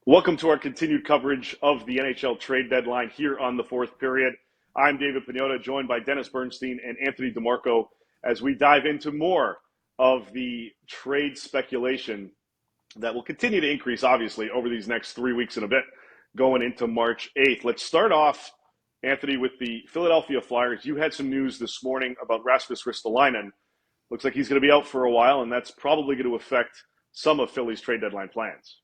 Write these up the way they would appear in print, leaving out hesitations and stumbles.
Welcome to our continued coverage of the NHL trade deadline here on the fourth period. I'm David Pagnotta, joined by Dennis Bernstein and Anthony DeMarco as we dive into more of the trade speculation that will continue to increase, obviously, over these next 3 weeks and a bit, going into March 8th. Let's start off, Anthony, with the Philadelphia Flyers. You had some news this morning about Rasmus Ristolainen. Looks like he's going to be out for a while, and that's probably going to affect some of Philly's trade deadline plans.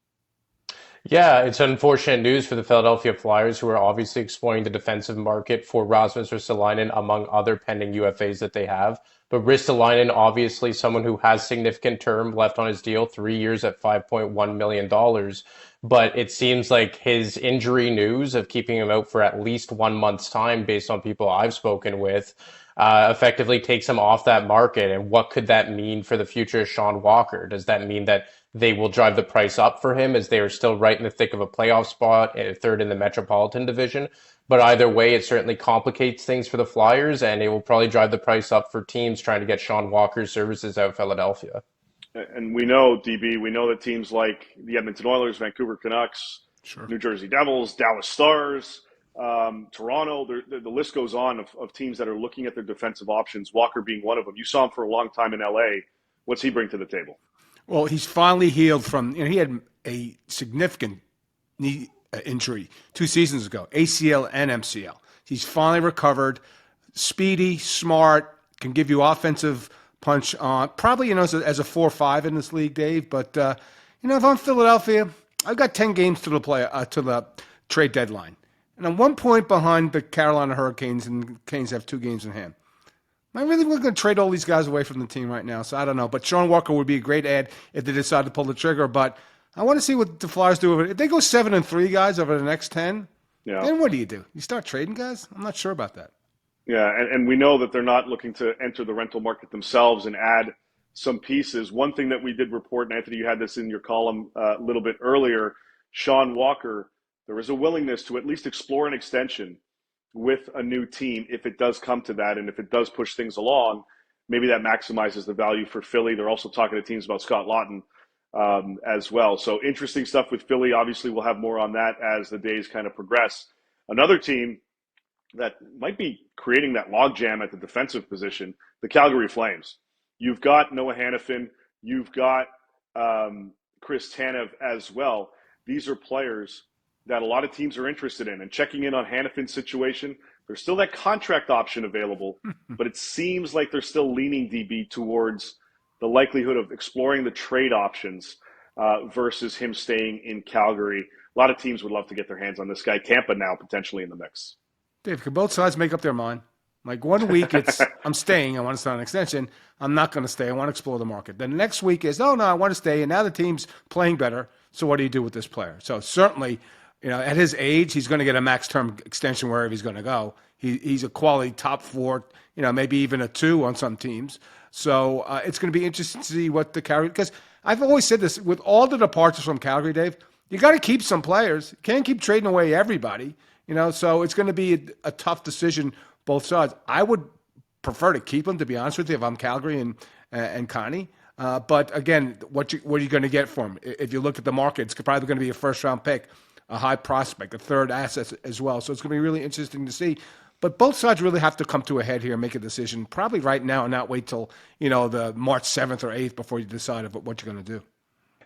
Yeah, it's unfortunate news for the Philadelphia Flyers, who are obviously exploring the defensive market for Rasmus Ristolainen, among other pending UFAs that they have. But Ristolainen, obviously someone who has significant term left on his deal, 3 years at $5.1 million. But it seems like his injury news of keeping him out for at least 1 month's time, based on people I've spoken with, effectively takes him off that market. And what could that mean for the future of Sean Walker? Does that mean that they will drive the price up for him, as they are still right in the thick of a playoff spot, third in the Metropolitan Division? But either way, it certainly complicates things for the Flyers, and it will probably drive the price up for teams trying to get Sean Walker's services out of Philadelphia. And we know, DB, we know that teams like the Edmonton Oilers, Vancouver Canucks, Sure. New Jersey Devils, Dallas Stars, Toronto, the list goes on of teams that are looking at their defensive options, Walker being one of them. You saw him for a long time in LA. What's he bring to the table? Well, he's finally healed from, he had a significant knee injury 2 seasons ago, ACL and MCL. He's finally recovered, speedy, smart, can give you offensive punch on, probably, as a 4-5 in this league, Dave. But, if I'm Philadelphia, I've got 10 games to the trade deadline. And I'm 1 point behind the Carolina Hurricanes, and the Canes have 2 games in hand. I really going to trade all these guys away from the team right now, so I don't know. But Sean Walker would be a great ad if they decide to pull the trigger. But I want to see what the Flyers do. If they go 7-3, guys, over the next 10, then what do? You start trading guys? I'm not sure about that. Yeah, and we know that they're not looking to enter the rental market themselves and add some pieces. One thing that we did report, and Anthony, you had this in your column a little bit earlier, Sean Walker, there is a willingness to at least explore an extension with a new team if it does come to that, and if it does push things along, maybe that maximizes the value for Philly. They're also talking to teams about Scott Laughton as well. So interesting stuff with Philly. Obviously, we'll have more on that as the days kind of progress. Another team that might be creating that logjam at the defensive position, the Calgary Flames. You've got Noah Hanifin. You've got Chris Tanev as well. These are players that a lot of teams are interested in. And checking in on Hanifin's situation, there's still that contract option available, but it seems like they're still leaning, DB, towards the likelihood of exploring the trade options versus him staying in Calgary. A lot of teams would love to get their hands on this guy. Tampa now potentially in the mix. Dave, can both sides make up their mind? Like 1 week, it's I'm staying. I want to sign an extension. I'm not going to stay. I want to explore the market. Then the next week is, oh, no, I want to stay. And now the team's playing better. So what do you do with this player? So certainly, at his age, he's going to get a max-term extension wherever he's going to go. He's a quality top 4, maybe even a 2 on some teams. So it's going to be interesting to see what the Calgary – because I've always said this, with all the departures from Calgary, Dave, you got to keep some players. You can't keep trading away everybody. So it's going to be a tough decision both sides. I would prefer to keep them, to be honest with you, if I'm Calgary and Connie. But again, what are you going to get for him? If you look at the market, it's probably going to be a first-round pick, a high prospect, a third asset as well. So it's going to be really interesting to see. But both sides really have to come to a head here and make a decision, probably right now, and not wait till the March 7th or 8th before you decide what you're going to do.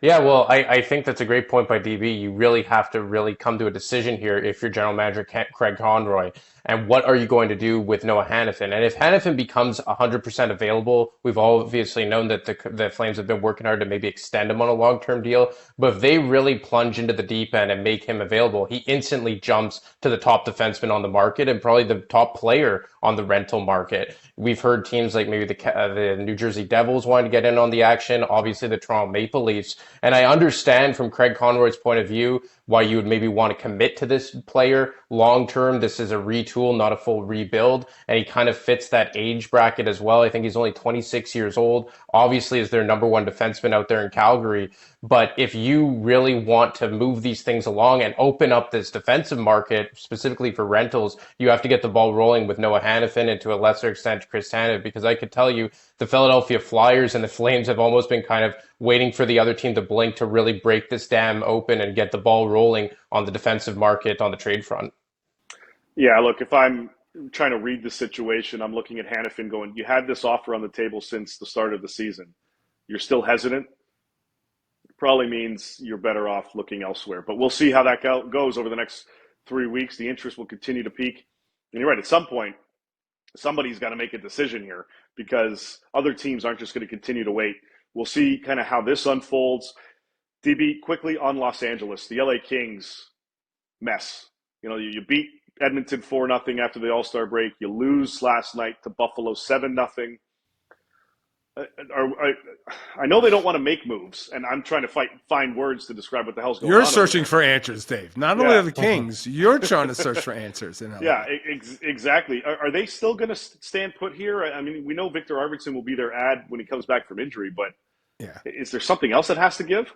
Yeah, well, I think that's a great point by DB. You really have to really come to a decision here if you're general manager Craig Conroy. And what are you going to do with Noah Hanifin? And if Hanifin becomes 100% available, we've obviously known that the Flames have been working hard to maybe extend him on a long-term deal. But if they really plunge into the deep end and make him available, he instantly jumps to the top defenseman on the market and probably the top player on the rental market. We've heard teams like maybe the New Jersey Devils wanting to get in on the action, obviously the Toronto Maple Leafs. And I understand from Craig Conroy's point of view why you would maybe want to commit to this player long-term. This is a retool, not a full rebuild. And he kind of fits that age bracket as well. I think he's only 26 years old. Obviously is their number 1 defenseman out there in Calgary. But if you really want to move these things along and open up this defensive market, specifically for rentals, you have to get the ball rolling with Noah Hanifin and to a lesser extent Chris Tanev, because I could tell you the Philadelphia Flyers and the Flames have almost been kind of waiting for the other team to blink to really break this dam open and get the ball rolling on the defensive market on the trade front. Yeah, look, if I'm trying to read the situation, I'm looking at Hanifin going, you had this offer on the table since the start of the season. You're still hesitant. Probably means you're better off looking elsewhere. But we'll see how that goes over the next 3 weeks. The interest will continue to peak. And you're right, at some point, somebody's got to make a decision here because other teams aren't just going to continue to wait. We'll see kind of how this unfolds. DB, quickly on Los Angeles, the LA Kings mess. You know, you beat Edmonton 4-0 after the All-Star break. You lose last night to Buffalo 7-0. I know they don't want to make moves, and I'm trying to find words to describe what the hell's going on. You're searching for answers, Dave. Not only are the Kings, you're trying to search for answers. Yeah, exactly. Are they still going to stand put here? I mean, we know Victor Arvidsson will be their ad when he comes back from injury, but is there something else that has to give?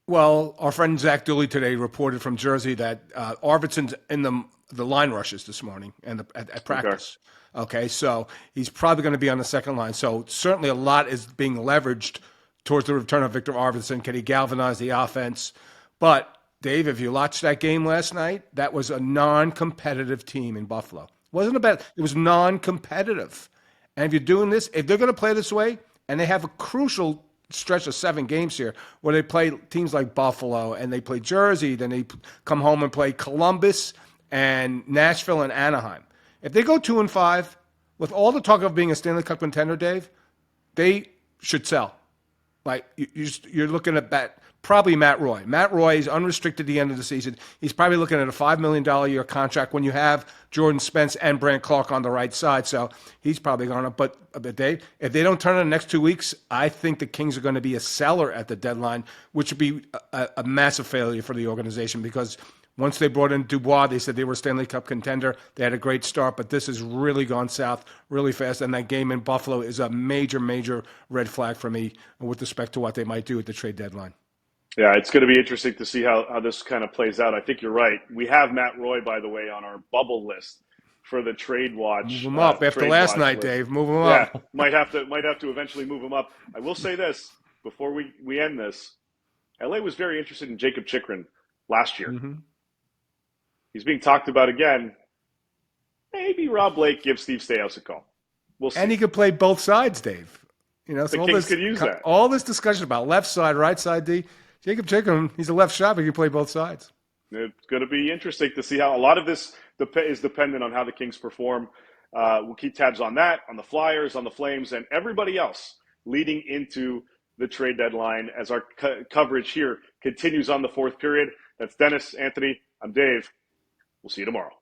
Well, our friend Zach Dooley today reported from Jersey that Arvidsson's in the line rushes this morning and at practice. Okay, so he's probably going to be on the second line. So certainly a lot is being leveraged towards the return of Victor Arvidsson. Can he galvanize the offense? But, Dave, if you watched that game last night, that was a non-competitive team in Buffalo. It was non-competitive. And if you're doing this, if they're going to play this way, and they have a crucial stretch of 7 games here where they play teams like Buffalo and they play Jersey, then they come home and play Columbus and Nashville and Anaheim. If they go 2-5, with all the talk of being a Stanley Cup contender, Dave, they should sell. Like you're looking at that, probably Matt Roy. Matt Roy is unrestricted at the end of the season. He's probably looking at a $5 million a year contract when you have Jordan Spence and Brant Clark on the right side. So he's probably going to. But Dave, if they don't turn in the next 2 weeks, I think the Kings are going to be a seller at the deadline, which would be a massive failure for the organization because once they brought in Dubois, they said they were a Stanley Cup contender. They had a great start, but this has really gone south really fast. And that game in Buffalo is a major, major red flag for me with respect to what they might do at the trade deadline. Yeah, it's going to be interesting to see how this kind of plays out. I think you're right. We have Matt Roy, by the way, on our bubble list for the trade watch. Move him up after last night, list. Dave. Move him up. Yeah, might have to eventually move him up. I will say this before we end this. LA was very interested in Jacob Chikrin last year. Mm-hmm. He's being talked about again. Maybe Rob Blake gives Steve Staios a call. We'll see. And he could play both sides, Dave. You know, so the Kings could use that. All this discussion about left side, right side, D. Jacob Chikrin, he's a left shot, but he can play both sides. It's going to be interesting to see how a lot of this is dependent on how the Kings perform. We'll keep tabs on that, on the Flyers, on the Flames, and everybody else leading into the trade deadline as our coverage here continues on the fourth period. That's Dennis, Anthony. I'm Dave. We'll see you tomorrow.